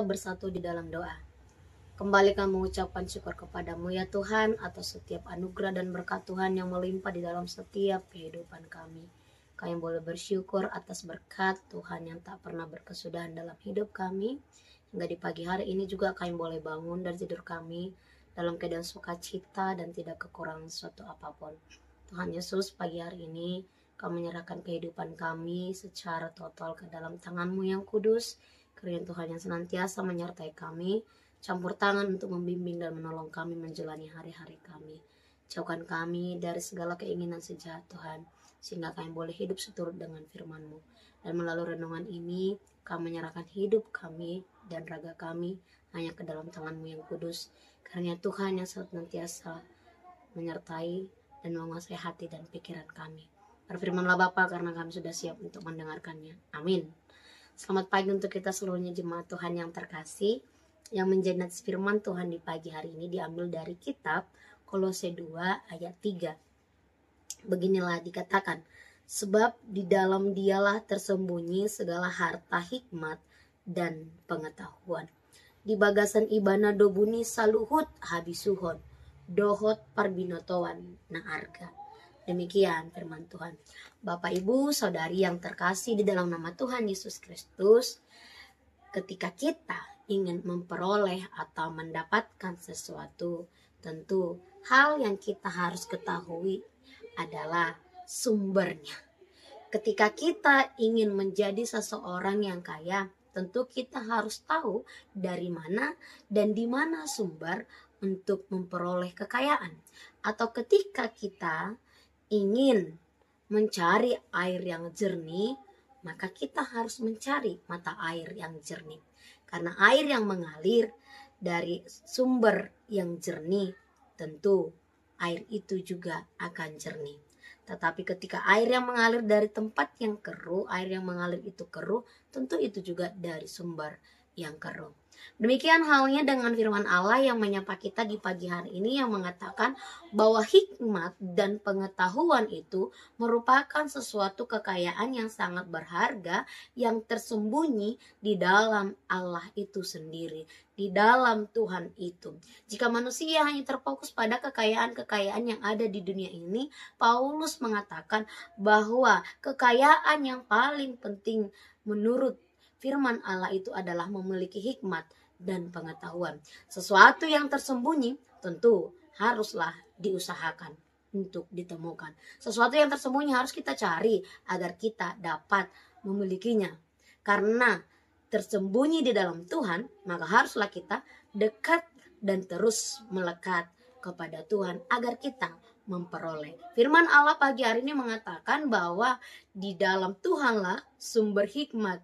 bersatu di dalam doa. Kembali kami mengucapkan syukur kepadamu ya Tuhan atas setiap anugerah dan berkat Tuhan yang melimpah di dalam setiap kehidupan kami. Kami boleh bersyukur atas berkat Tuhan yang tak pernah berkesudahan dalam hidup kami. Hingga di pagi hari ini juga kami boleh bangun dari tidur kami dalam keadaan sukacita dan tidak kekurangan sesuatu apapun. Tuhan Yesus, pagi hari ini kami menyerahkan kehidupan kami secara total ke dalam tangan-Mu yang kudus. Kiranya Tuhan yang senantiasa menyertai kami, campur tangan untuk membimbing dan menolong kami menjalani hari-hari kami. Jauhkan kami dari segala keinginan sejahat Tuhan, sehingga kami boleh hidup seturut dengan firman-Mu. Dan melalui renungan ini, kami menyerahkan hidup kami dan raga kami hanya ke dalam tangan-Mu yang kudus. Karena Tuhan yang senantiasa menyertai dan menguasai hati dan pikiran kami. Berfirmanlah Bapa, karena kami sudah siap untuk mendengarkannya. Amin. Selamat pagi untuk kita seluruhnya jemaat Tuhan yang terkasih. Yang menjadi nats firman Tuhan di pagi hari ini diambil dari kitab Kolose 2 ayat 3. Beginilah dikatakan, sebab di dalam dialah tersembunyi segala harta hikmat dan pengetahuan. Di bagasan ibana dobuni saluhut habisuhon, dohot parbinotowan na arga. Demikian firman Tuhan. Bapak, Ibu, Saudari yang terkasih di dalam nama Tuhan Yesus Kristus, ketika kita ingin memperoleh atau mendapatkan sesuatu, tentu hal yang kita harus ketahui adalah sumbernya. Ketika kita ingin menjadi seseorang yang kaya, tentu kita harus tahu dari mana dan di mana sumber untuk memperoleh kekayaan. Atau ketika kita ingin mencari air yang jernih, maka kita harus mencari mata air yang jernih. Karena air yang mengalir dari sumber yang jernih, tentu air itu juga akan jernih. Tetapi ketika air yang mengalir dari tempat yang keruh, air yang mengalir itu keruh, tentu itu juga dari sumber yang keruh. Demikian halnya dengan firman Allah yang menyapa kita di pagi hari ini, yang mengatakan bahwa hikmat dan pengetahuan itu merupakan sesuatu kekayaan yang sangat berharga yang tersembunyi di dalam Allah itu sendiri, di dalam Tuhan itu. Jika manusia hanya terfokus pada kekayaan-kekayaan yang ada di dunia ini, Paulus mengatakan bahwa kekayaan yang paling penting menurut firman Allah itu adalah memiliki hikmat dan pengetahuan. Sesuatu yang tersembunyi tentu haruslah diusahakan untuk ditemukan. Sesuatu yang tersembunyi harus kita cari agar kita dapat memilikinya. Karena tersembunyi di dalam Tuhan, maka haruslah kita dekat dan terus melekat kepada Tuhan agar kita memperoleh. Firman Allah pagi hari ini mengatakan bahwa di dalam Tuhanlah sumber hikmat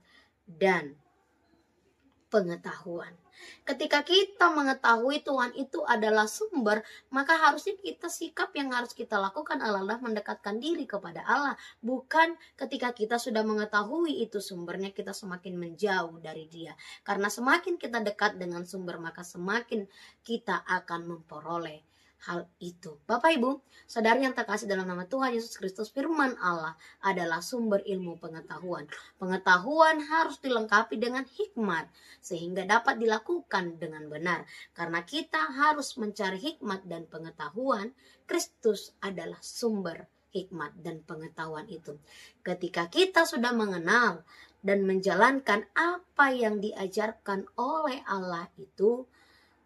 dan pengetahuan. Ketika kita mengetahui Tuhan itu adalah sumber, maka harusnya kita sikap yang harus kita lakukan adalah mendekatkan diri kepada Allah. Bukan ketika kita sudah mengetahui itu sumbernya, kita semakin menjauh dari Dia. Karena semakin kita dekat dengan sumber, maka semakin kita akan memperoleh hal itu. Bapak, Ibu, Saudari yang terkasih dalam nama Tuhan Yesus Kristus, firman Allah adalah sumber ilmu pengetahuan. Pengetahuan harus dilengkapi dengan hikmat sehingga dapat dilakukan dengan benar. Karena kita harus mencari hikmat dan pengetahuan, Kristus adalah sumber hikmat dan pengetahuan itu. Ketika kita sudah mengenal dan menjalankan apa yang diajarkan oleh Allah itu,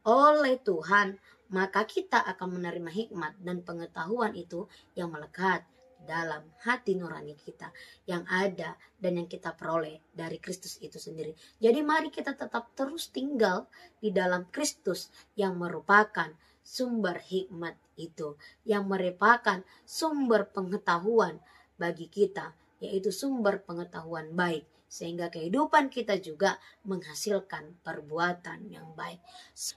oleh Tuhan, maka kita akan menerima hikmat dan pengetahuan itu yang melekat dalam hati nurani kita yang ada dan yang kita peroleh dari Kristus itu sendiri. Jadi mari kita tetap terus tinggal di dalam Kristus yang merupakan sumber hikmat itu, yang merupakan sumber pengetahuan bagi kita, yaitu sumber pengetahuan baik. Sehingga kehidupan kita juga menghasilkan perbuatan yang baik.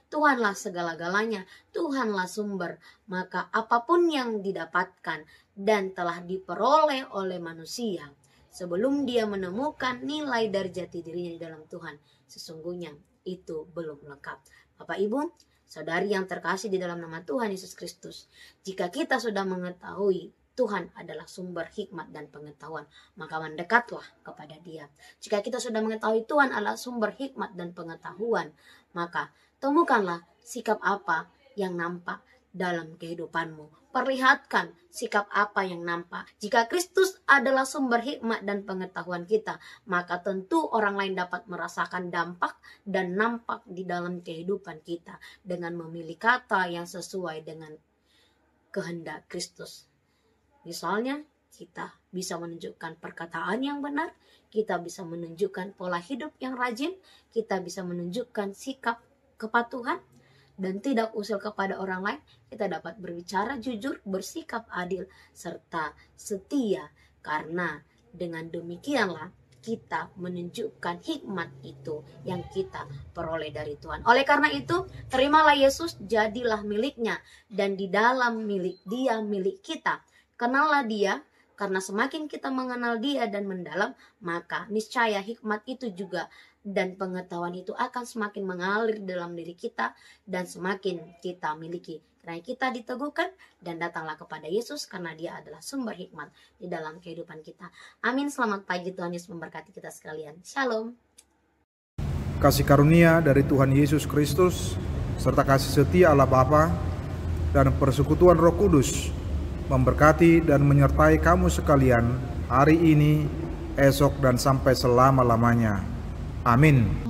Tuhanlah segala-galanya, Tuhanlah sumber. Maka apapun yang didapatkan dan telah diperoleh oleh manusia, sebelum dia menemukan nilai dari jati dirinya di dalam Tuhan, sesungguhnya itu belum lengkap. Bapak, Ibu, Saudari yang terkasih di dalam nama Tuhan Yesus Kristus, jika kita sudah mengetahui Tuhan adalah sumber hikmat dan pengetahuan, maka mendekatlah kepada Dia. Jika kita sudah mengetahui Tuhan adalah sumber hikmat dan pengetahuan, maka temukanlah sikap apa yang nampak dalam kehidupanmu. Perlihatkan sikap apa yang nampak. Jika Kristus adalah sumber hikmat dan pengetahuan kita, maka tentu orang lain dapat merasakan dampak dan nampak di dalam kehidupan kita dengan memilih kata yang sesuai dengan kehendak Kristus. Misalnya, kita bisa menunjukkan perkataan yang benar, kita bisa menunjukkan pola hidup yang rajin, kita bisa menunjukkan sikap kepatuhan, dan tidak usil kepada orang lain. Kita dapat berbicara jujur, bersikap adil, serta setia. Karena dengan demikianlah kita menunjukkan hikmat itu yang kita peroleh dari Tuhan. Oleh karena itu, terimalah Yesus, jadilah miliknya. Dan di dalam milik Dia, milik kita. Kenallah Dia, karena semakin kita mengenal Dia dan mendalam, maka niscaya hikmat itu juga dan pengetahuan itu akan semakin mengalir dalam diri kita dan semakin kita miliki. Karena kita diteguhkan dan datanglah kepada Yesus karena Dia adalah sumber hikmat di dalam kehidupan kita. Amin. Selamat pagi, Tuhan Yesus memberkati kita sekalian. Shalom. Kasih karunia dari Tuhan Yesus Kristus serta kasih setia Allah Bapa dan persekutuan Roh Kudus memberkati dan menyertai kamu sekalian hari ini, esok, dan sampai selama-lamanya. Amin.